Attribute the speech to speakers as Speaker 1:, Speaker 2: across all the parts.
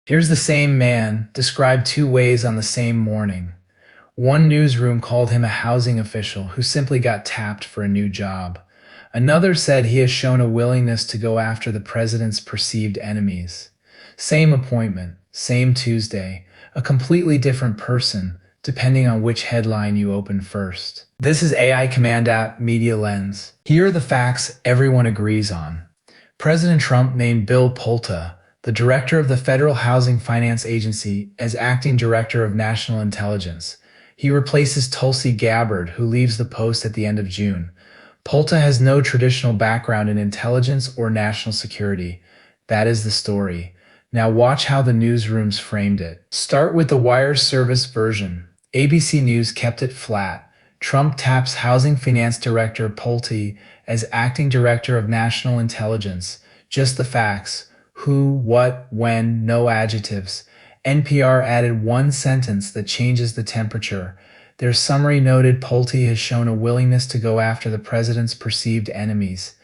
Speaker 1: Here's the same man, described two ways on the same morning. One newsroom called him a housing official who simply got tapped for a new job. Another said he has shown a willingness to go after the president's perceived enemies. Same appointment, same Tuesday, a completely different person, depending on which headline you open first. This is AI Command App Media Lens. Here are the facts everyone agrees on. President Trump named Bill Pulte, the director of the Federal Housing Finance Agency, as acting director of national intelligence. He replaces Tulsi Gabbard, who leaves the post at the end of June. Pulte has no traditional background in intelligence or national security. That is the story. Now watch how the newsrooms framed it. Start with the wire service version. ABC News kept it flat. Trump taps Housing Finance Director Pulte as acting director of national intelligence. Just the facts. Who, what, when, no adjectives. NPR added one sentence that changes the temperature. Their summary noted Pulte has shown a willingness to go after the president's perceived enemies.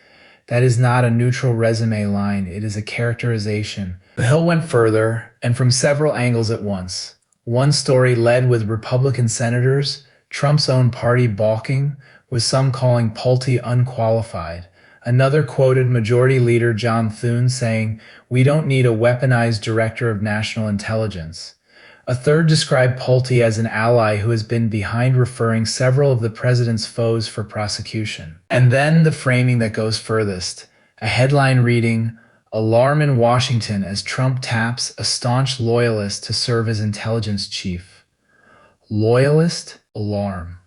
Speaker 1: That is not a neutral resume line, it is a characterization. The Hill went further, and from several angles at once. One story led with Republican senators, Trump's own party balking, with some calling Pulte unqualified. Another quoted Majority Leader John Thune saying, "We don't need a weaponized director of national intelligence." A third described Pulte as an ally who has been behind referring several of the president's foes for prosecution. And then the framing that goes furthest. A headline reading, "Alarm in Washington as Trump taps a staunch loyalist to serve as intelligence chief." Loyalist, alarm.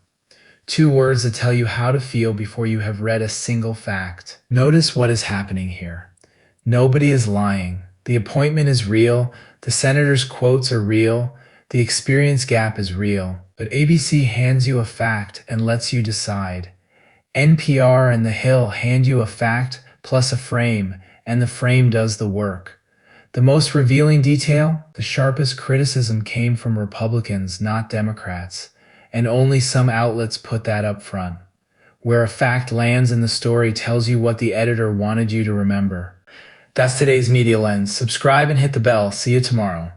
Speaker 1: Two words that tell you how to feel before you have read a single fact. Notice what is happening here. Nobody is lying. The appointment is real. The senator's quotes are real. The experience gap is real. But ABC hands you a fact and lets you decide. NPR and The Hill hand you a fact plus a frame, and the frame does the work. The most revealing detail? The sharpest criticism came from Republicans, not Democrats. And only some outlets put that up front. Where a fact lands in the story tells you what the editor wanted you to remember. That's today's Media Lens. Subscribe and hit the bell. See you tomorrow.